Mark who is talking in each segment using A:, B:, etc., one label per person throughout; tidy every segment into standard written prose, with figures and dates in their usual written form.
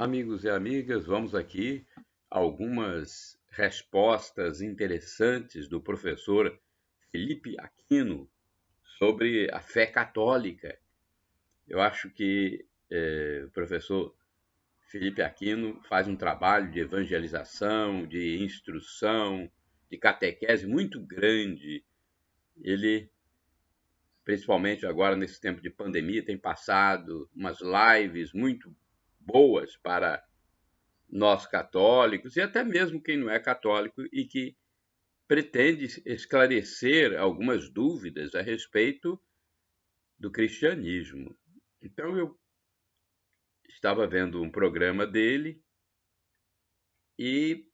A: Amigos e amigas, vamos aqui a algumas respostas interessantes do professor Felipe Aquino sobre a fé católica. Eu acho que o professor Felipe Aquino faz um trabalho de evangelização, de instrução, de catequese muito grande. Ele, principalmente agora nesse tempo de pandemia, tem passado umas lives muito boas para nós católicos, e até mesmo quem não é católico e que pretende esclarecer algumas dúvidas a respeito do cristianismo. Então, eu estava vendo um programa dele e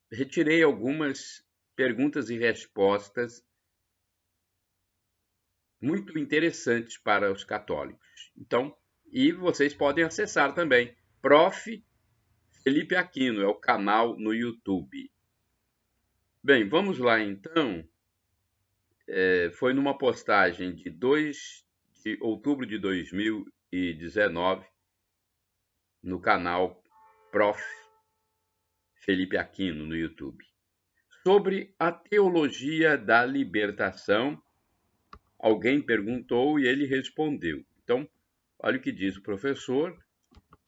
A: retirei algumas perguntas e respostas muito interessantes para os católicos. Então, e vocês podem acessar também. Prof. Felipe Aquino é o canal no YouTube. Bem, vamos lá então. Foi numa postagem de 2 de outubro de 2019, no canal Prof. Felipe Aquino, no YouTube, sobre a teologia da libertação. Alguém perguntou e ele respondeu. Então, olha o que diz o professor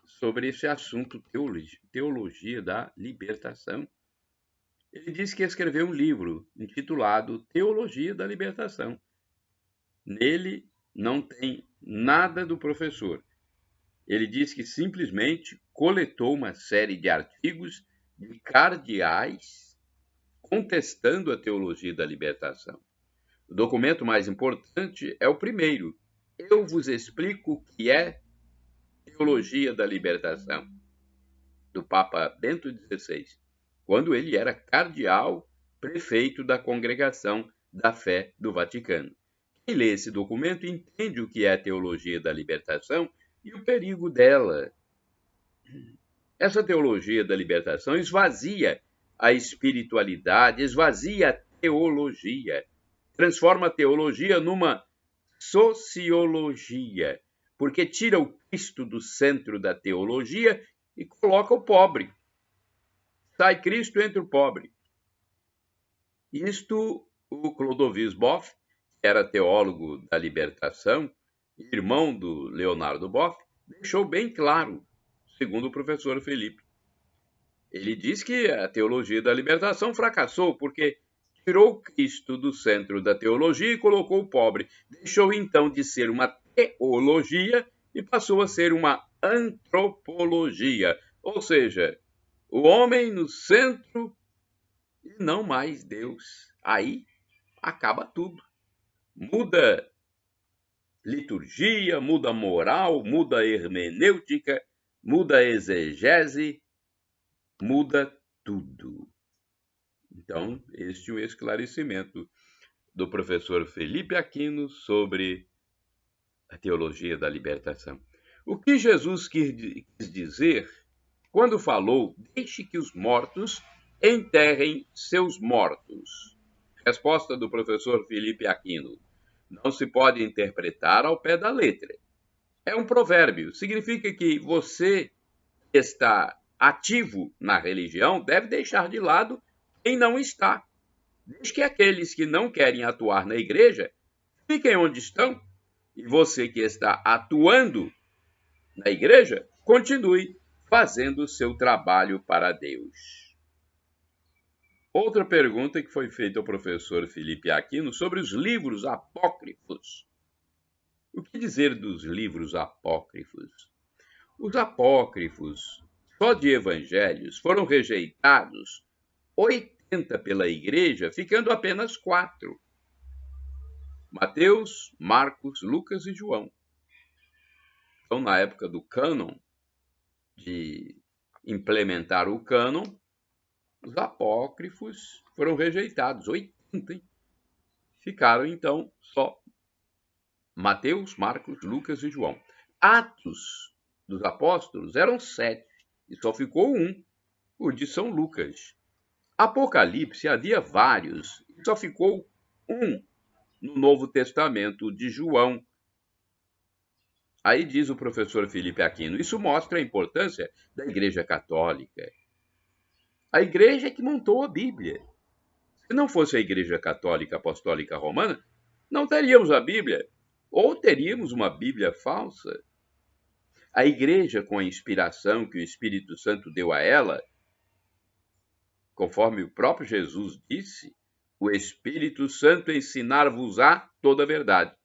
A: sobre esse assunto, teologia da libertação. Ele disse que escreveu um livro intitulado Teologia da Libertação. Nele não tem nada do professor. Ele diz que simplesmente coletou uma série de artigos de cardeais contestando a teologia da libertação. O documento mais importante é o primeiro. Eu vos explico o que é teologia da libertação, do Papa Bento XVI, quando ele era cardeal prefeito da Congregação da Fé do Vaticano. Quem lê esse documento entende o que é a teologia da libertação e o perigo dela. Essa teologia da libertação esvazia a espiritualidade, esvazia a teologia, transforma a teologia numa sociologia, porque tira o Cristo do centro da teologia e coloca o pobre. Sai Cristo, entra o pobre. Isto o Clodovis Boff, que era teólogo da libertação, irmão do Leonardo Boff, deixou bem claro, segundo o professor Felipe. Ele diz que a teologia da libertação fracassou porque tirou Cristo do centro da teologia e colocou o pobre. Deixou então de ser uma teologia e passou a ser uma antropologia, ou seja, o homem no centro e não mais Deus. Aí acaba tudo. Muda liturgia, muda moral, muda hermenêutica, muda exegese, muda tudo. Então, este é o esclarecimento do professor Felipe Aquino sobre a teologia da libertação. O que Jesus quis dizer quando falou: deixe que os mortos enterrem seus mortos? Resposta do professor Felipe Aquino: não se pode interpretar ao pé da letra. É um provérbio, significa que você está ativo na religião deve deixar de lado quem não está. Desde que aqueles que não querem atuar na igreja fiquem onde estão, e você que está atuando na igreja, continue fazendo o seu trabalho para Deus. Outra pergunta que foi feita ao professor Felipe Aquino sobre os livros apócrifos. O que dizer dos livros apócrifos? Os apócrifos, só de evangelhos, foram rejeitados 80 pela igreja, ficando apenas 4. Mateus, Marcos, Lucas e João. Então, na época do cânon, de implementar o cânon, os apócrifos foram rejeitados, 80, hein? Ficaram, então, só Mateus, Marcos, Lucas e João. Atos dos apóstolos eram 7, e só ficou um, o de São Lucas. Apocalipse havia vários, e só ficou um no Novo Testamento de João. Aí diz o professor Felipe Aquino, isso mostra a importância da Igreja Católica. A Igreja é que montou a Bíblia. Se não fosse a Igreja Católica Apostólica Romana, não teríamos a Bíblia, ou teríamos uma Bíblia falsa. A Igreja, com a inspiração que o Espírito Santo deu a ela, conforme o próprio Jesus disse, o Espírito Santo ensinar-vos-á toda a verdade.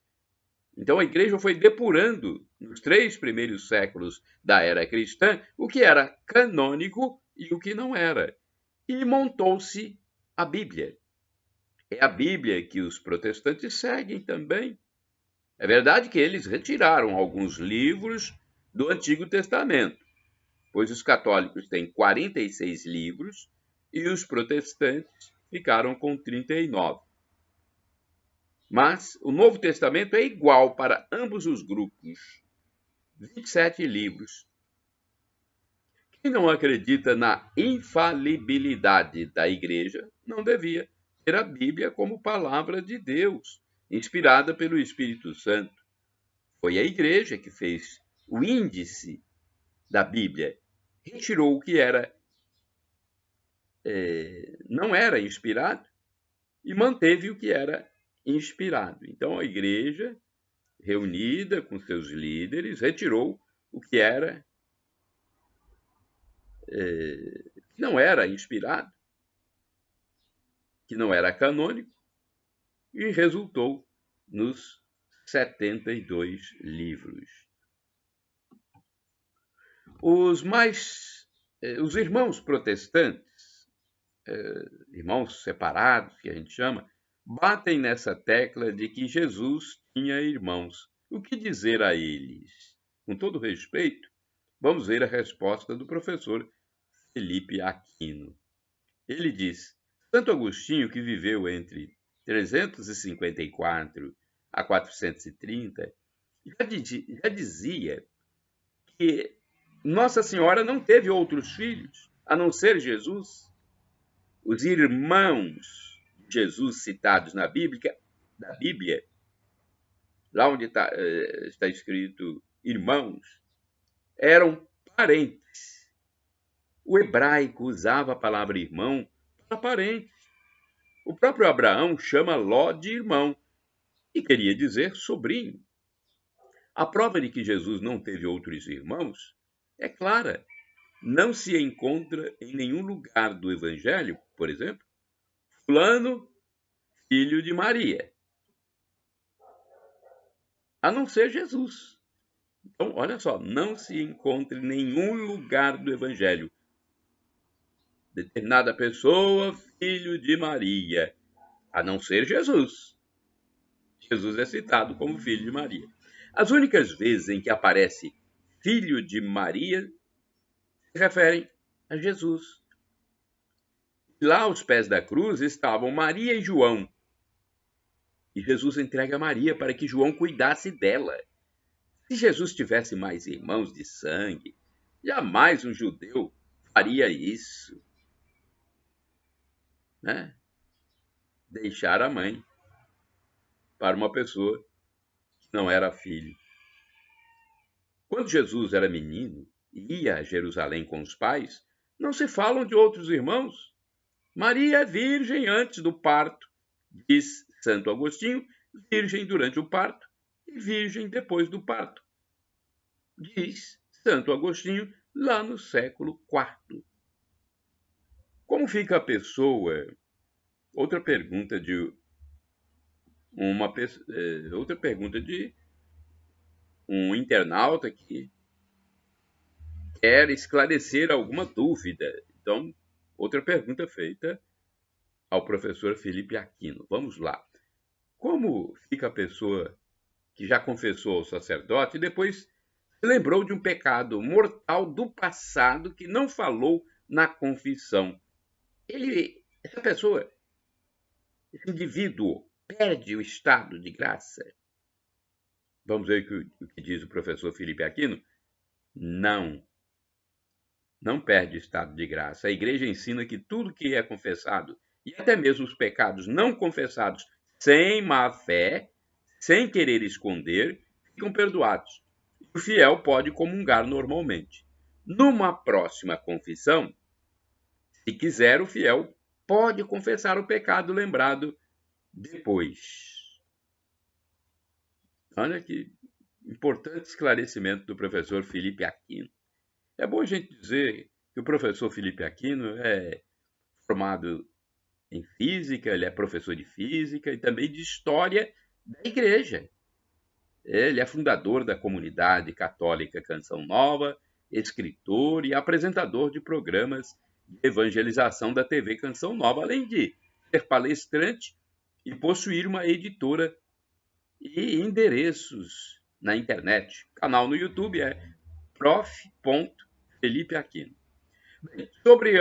A: Então a Igreja foi depurando, nos 3 primeiros séculos da era cristã, o que era canônico e o que não era. E montou-se a Bíblia. É a Bíblia que os protestantes seguem também. É verdade que eles retiraram alguns livros do Antigo Testamento, pois os católicos têm 46 livros e os protestantes ficaram com 39. Mas o Novo Testamento é igual para ambos os grupos, 27 livros. Quem não acredita na infalibilidade da Igreja não devia ter a Bíblia como palavra de Deus, inspirada pelo Espírito Santo. Foi a Igreja que fez o índice da Bíblia, retirou o que não era inspirado e manteve o que era inspirado. Então a Igreja, reunida com seus líderes, retirou o que não era inspirado, que não era canônico, e resultou nos 72 livros. Os irmãos protestantes, irmãos separados, que a gente chama, batem nessa tecla de que Jesus tinha irmãos. O que dizer a eles? Com todo respeito, vamos ver a resposta do professor Felipe Aquino. Ele diz: Santo Agostinho, que viveu entre 354 a 430, já dizia que Nossa Senhora não teve outros filhos, a não ser Jesus. Os irmãos de Jesus citados na Bíblia, lá onde está escrito irmãos, eram parentes. O hebraico usava a palavra irmão para parentes. O próprio Abraão chama Ló de irmão e queria dizer sobrinho. A prova de que Jesus não teve outros irmãos é clara. Não se encontra em nenhum lugar do Evangelho, por exemplo, fulano, filho de Maria, a não ser Jesus. Então, olha só, não se encontra em nenhum lugar do Evangelho determinada pessoa, filho de Maria, a não ser Jesus. Jesus é citado como filho de Maria. As únicas vezes em que aparece filho de Maria se referem a Jesus. Lá aos pés da cruz estavam Maria e João. E Jesus entrega Maria para que João cuidasse dela. Se Jesus tivesse mais irmãos de sangue, jamais um judeu faria isso. Né? Deixar a mãe para uma pessoa que não era filho. Quando Jesus era menino e ia a Jerusalém com os pais, não se falam de outros irmãos. Maria é virgem antes do parto, diz Santo Agostinho, virgem durante o parto e virgem depois do parto, diz Santo Agostinho lá no século IV. Como fica a pessoa? Outra pergunta de um internauta que quer esclarecer alguma dúvida. Então, outra pergunta feita ao professor Felipe Aquino. Vamos lá. Como fica a pessoa que já confessou ao sacerdote e depois se lembrou de um pecado mortal do passado que não falou na confissão? Essa pessoa, esse indivíduo, perde o estado de graça? Vamos ver o que diz o professor Felipe Aquino? Não perde o estado de graça. A Igreja ensina que tudo que é confessado, e até mesmo os pecados não confessados sem má fé, sem querer esconder, ficam perdoados. O fiel pode comungar normalmente. Numa próxima confissão, se quiser, o fiel pode confessar o pecado lembrado depois. Olha que importante esclarecimento do professor Felipe Aquino. É bom a gente dizer que o professor Felipe Aquino é formado em física, ele é professor de física e também de história da igreja. Ele é fundador da comunidade católica Canção Nova, escritor e apresentador de programas de evangelização da TV Canção Nova, além de ser palestrante e possuir uma editora e endereços na internet. O canal no YouTube é prof.felipeaquino. Sobre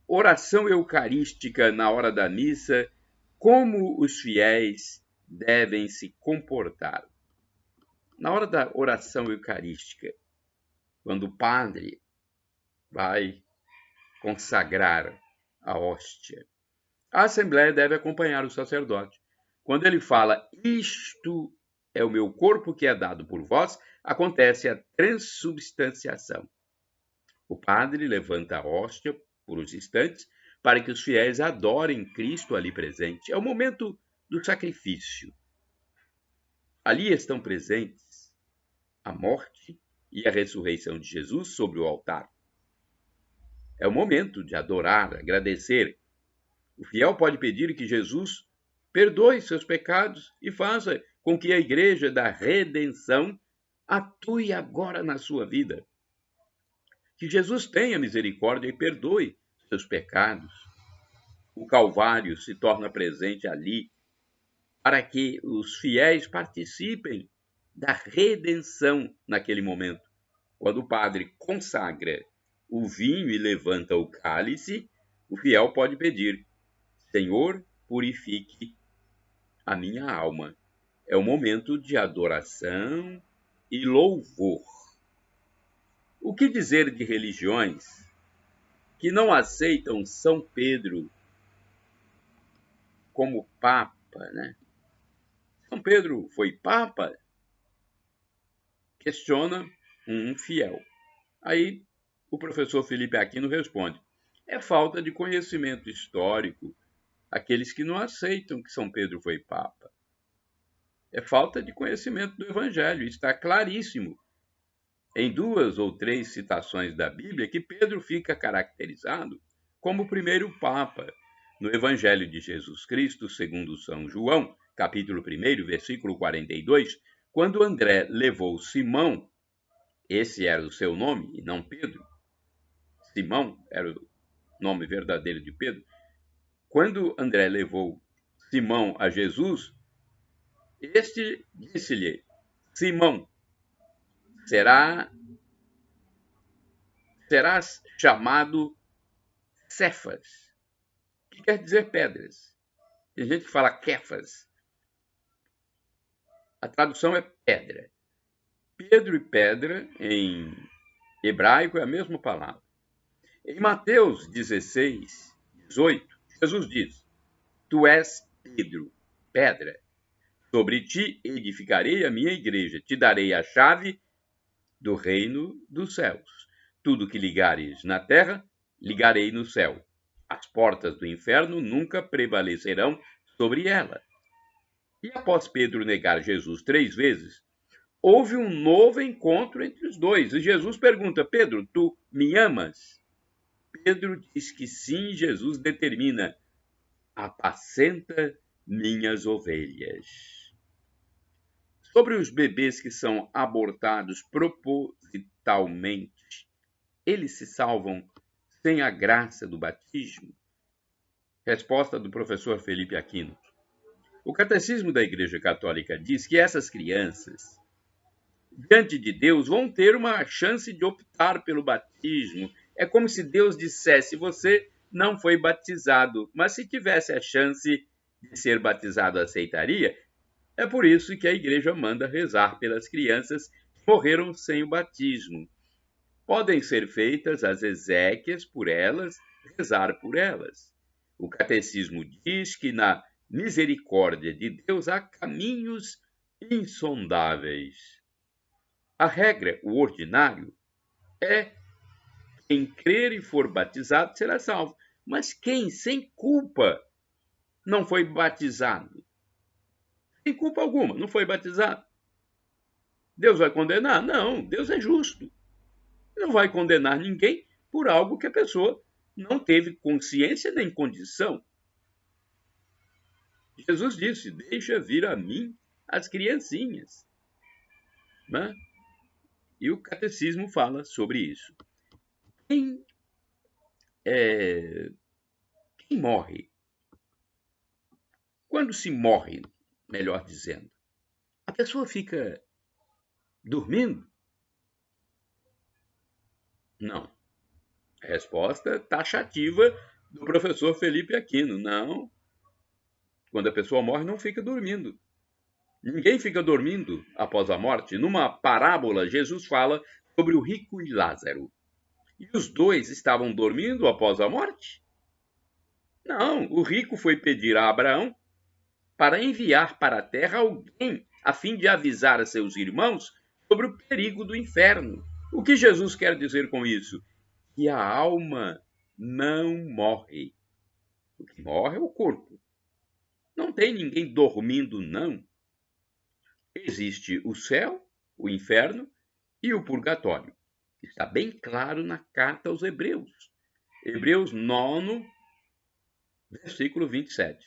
A: oração eucarística na hora da missa, como os fiéis devem se comportar. Na hora da oração eucarística, quando o padre vai consagrar a hóstia, a assembleia deve acompanhar o sacerdote. Quando ele fala, isto é o meu corpo que é dado por vós, acontece a transubstanciação. O padre levanta a hóstia por uns instantes para que os fiéis adorem Cristo ali presente. É o momento do sacrifício. Ali estão presentes a morte e a ressurreição de Jesus sobre o altar. É o momento de adorar, agradecer. O fiel pode pedir que Jesus perdoe seus pecados e faça com que a igreja da redenção atue agora na sua vida. Que Jesus tenha misericórdia e perdoe seus pecados. O Calvário se torna presente ali para que os fiéis participem da redenção naquele momento. Quando o padre consagra o vinho e levanta o cálice, o fiel pode pedir, Senhor, purifique a minha alma. É um momento de adoração e louvor. O que dizer de religiões que não aceitam São Pedro como Papa, né? São Pedro foi Papa? Questiona um fiel. Aí o professor Felipe Aquino responde, é falta de conhecimento histórico aqueles que não aceitam que São Pedro foi Papa. É falta de conhecimento do Evangelho, está claríssimo em 2 ou 3 citações da Bíblia que Pedro fica caracterizado como o primeiro Papa. No Evangelho de Jesus Cristo, segundo São João, capítulo 1, versículo 42, quando André levou Simão, esse era o seu nome e não Pedro, Simão era o nome verdadeiro de Pedro, quando André levou Simão a Jesus, este disse-lhe, Simão, serás chamado Cefas, que quer dizer pedras. Tem gente que fala Kefas. A tradução é pedra. Pedro e pedra, em hebraico, é a mesma palavra. Em Mateus 16, 18, Jesus diz, Tu és Pedro, pedra. Sobre ti edificarei a minha igreja, te darei a chave do reino dos céus. Tudo que ligares na terra, ligarei no céu. As portas do inferno nunca prevalecerão sobre ela. E após Pedro negar Jesus 3 vezes, houve um novo encontro entre os dois. E Jesus pergunta, Pedro, tu me amas? Pedro diz que sim, Jesus determina, apacenta minhas ovelhas. Sobre os bebês que são abortados propositalmente, eles se salvam sem a graça do batismo? Resposta do professor Felipe Aquino. O Catecismo da Igreja Católica diz que essas crianças, diante de Deus, vão ter uma chance de optar pelo batismo. É como se Deus dissesse, você não foi batizado, mas se tivesse a chance de ser batizado, aceitaria? É por isso que a Igreja manda rezar pelas crianças que morreram sem o batismo. Podem ser feitas as exéquias por elas, rezar por elas. O Catecismo diz que na misericórdia de Deus há caminhos insondáveis. A regra, o ordinário, é quem crer e for batizado será salvo. Mas quem sem culpa não foi batizado? Sem culpa alguma, não foi batizado. Deus vai condenar? Não, Deus é justo. Não vai condenar ninguém por algo que a pessoa não teve consciência nem condição. Jesus disse: deixa vir a mim as criancinhas. Né? E o catecismo fala sobre isso. Quem morre? Quando se morre, melhor dizendo, a pessoa fica dormindo? Não. A resposta taxativa do professor Felipe Aquino. Não. Quando a pessoa morre, não fica dormindo. Ninguém fica dormindo após a morte. Numa parábola, Jesus fala sobre o rico e Lázaro. E os dois estavam dormindo após a morte? Não. O rico foi pedir a Abraão para enviar para a terra alguém a fim de avisar a seus irmãos sobre o perigo do inferno. O que Jesus quer dizer com isso? Que a alma não morre. O que morre é o corpo. Não tem ninguém dormindo, não. Existe o céu, o inferno e o purgatório. Está bem claro na carta aos Hebreus. Hebreus 9, versículo 27.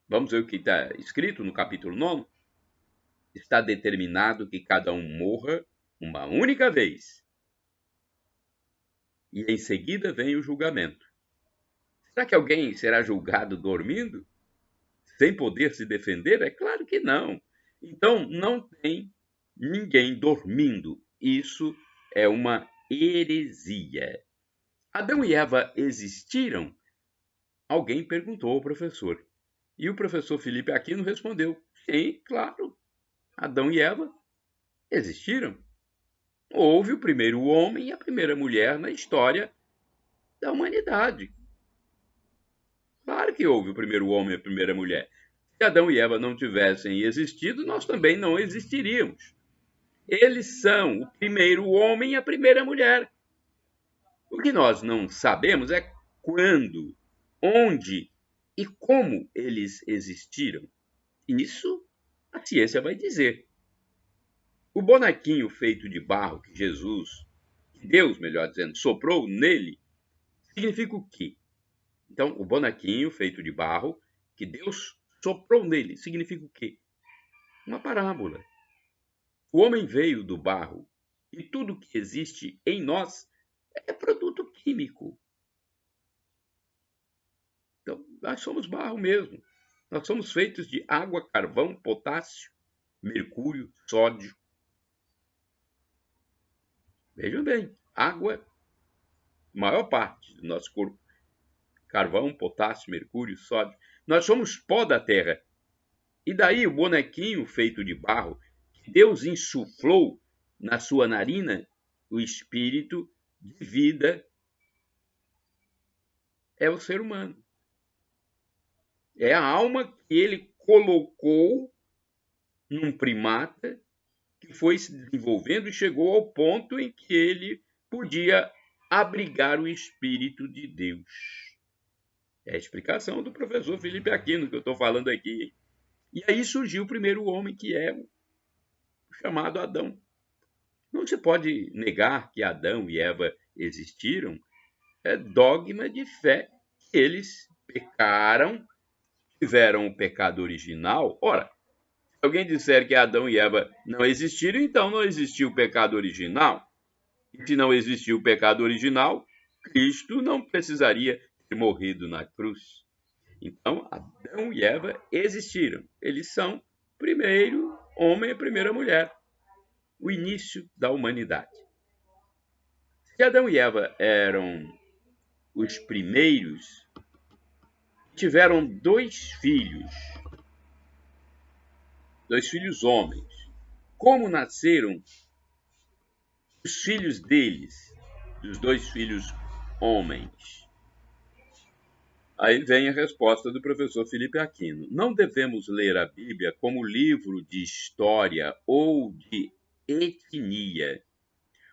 A: Vamos ver o que está escrito no capítulo 9? Está determinado que cada um morra uma única vez. E em seguida vem o julgamento. Será que alguém será julgado dormindo? Sem poder se defender? É claro que não. Então, não tem ninguém dormindo. Isso é uma heresia. Adão e Eva existiram? Alguém perguntou ao professor. E o professor Felipe Aquino respondeu: sim, claro. Adão e Eva existiram. Houve o primeiro homem e a primeira mulher na história da humanidade. Claro que houve o primeiro homem e a primeira mulher. Se Adão e Eva não tivessem existido, nós também não existiríamos. Eles são o primeiro homem e a primeira mulher. O que nós não sabemos é quando, onde e como eles existiram. Isso a ciência vai dizer. O bonequinho feito de barro que Deus, melhor dizendo, soprou nele, significa o quê? Então, o bonequinho feito de barro que Deus soprou nele, significa o quê? Uma parábola. O homem veio do barro e tudo que existe em nós é produto químico. Então, nós somos barro mesmo. Nós somos feitos de água, carvão, potássio, mercúrio, sódio. Vejam bem, água, maior parte do nosso corpo. Carvão, potássio, mercúrio, sódio. Nós somos pó da terra. E daí o bonequinho feito de barro, que Deus insuflou na sua narina o espírito de vida, é o ser humano. É a alma que ele colocou num primata que foi se desenvolvendo e chegou ao ponto em que ele podia abrigar o Espírito de Deus. É a explicação do professor Felipe Aquino que eu estou falando aqui. E aí surgiu o primeiro homem, que é o chamado Adão. Não se pode negar que Adão e Eva existiram. É dogma de fé que eles pecaram, tiveram o pecado original. Ora, se alguém disser que Adão e Eva não existiram, então não existiu o pecado original. E se não existiu o pecado original, Cristo não precisaria ter morrido na cruz. Então, Adão e Eva existiram. Eles são o primeiro homem e a primeira mulher. O início da humanidade. Se Adão e Eva eram os primeiros, tiveram dois filhos homens. Como nasceram os filhos deles, dos dois filhos homens? Aí vem a resposta do professor Felipe Aquino. Não devemos ler a Bíblia como livro de história ou de etnia.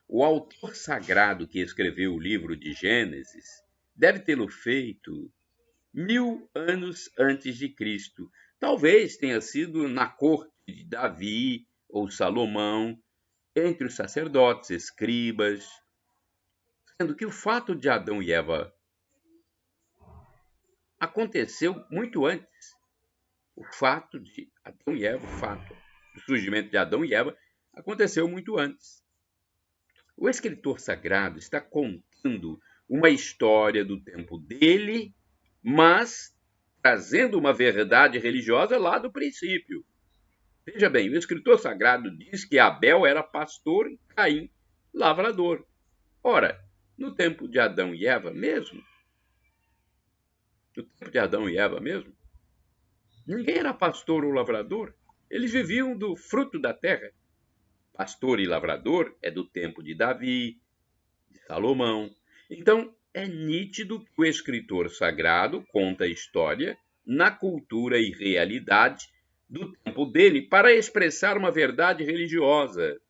A: O autor sagrado que escreveu o livro de Gênesis deve tê-lo feito 1000 anos antes de Cristo. Talvez tenha sido na corte de Davi ou Salomão, entre os sacerdotes, escribas, sendo que o fato de Adão e Eva aconteceu muito antes. O fato do surgimento de Adão e Eva aconteceu muito antes. O escritor sagrado está contando uma história do tempo dele, mas trazendo uma verdade religiosa lá do princípio. Veja bem, o escritor sagrado diz que Abel era pastor e Caim lavrador. Ora, no tempo de Adão e Eva mesmo, ninguém era pastor ou lavrador. Eles viviam do fruto da terra. Pastor e lavrador é do tempo de Davi, de Salomão. Então, é nítido que o escritor sagrado conta a história na cultura e realidade do tempo dele para expressar uma verdade religiosa.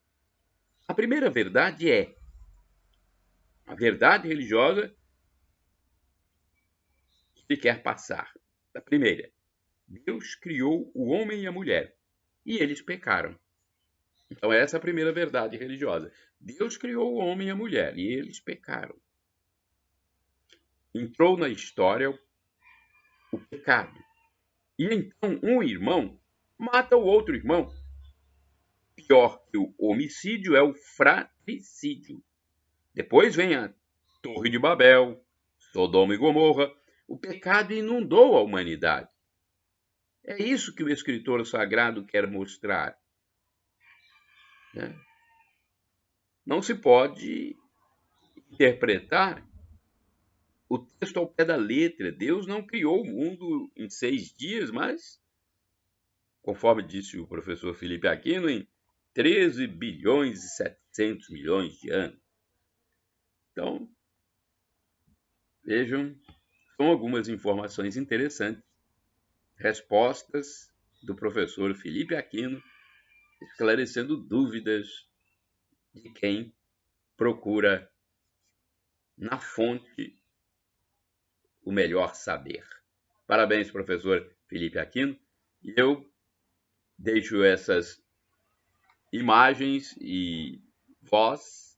A: A primeira verdade é a verdade religiosa que ele quer passar. A primeira, Deus criou o homem e a mulher e eles pecaram. Então, essa é a primeira verdade religiosa. Deus criou o homem e a mulher e eles pecaram. Entrou na história o pecado. E então um irmão mata o outro irmão. Pior que o homicídio é o fratricídio. Depois vem a Torre de Babel, Sodoma e Gomorra. O pecado inundou a humanidade. É isso que o escritor sagrado quer mostrar. Não se pode interpretar o texto ao pé da letra. Deus não criou o mundo em 6 dias, mas, conforme disse o professor Felipe Aquino, em 13 bilhões e 700 milhões de anos. Então, vejam, são algumas informações interessantes, respostas do professor Felipe Aquino, esclarecendo dúvidas de quem procura na fonte o melhor saber. Parabéns, professor Felipe Aquino. E eu deixo essas imagens e voz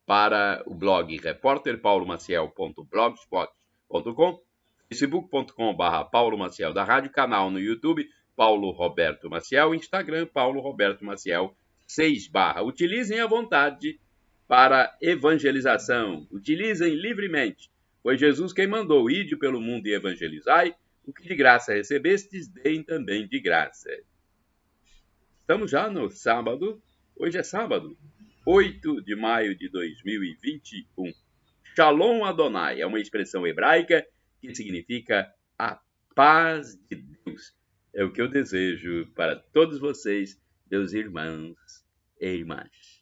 A: para o blog repórterpaulomaciel.blogspot.com, facebook.com/Paulo Maciel da Rádio, canal no YouTube Paulo Roberto Maciel, Instagram Paulo Roberto Maciel 6 /. Utilizem à vontade para evangelização. Utilizem livremente. Foi Jesus quem mandou: ide pelo mundo e evangelizai, o que de graça recebestes, deem também de graça. Estamos já no sábado, hoje é sábado, 8 de maio de 2021. Shalom Adonai é uma expressão hebraica que significa a paz de Deus. É o que eu desejo para todos vocês, meus irmãos e irmãs.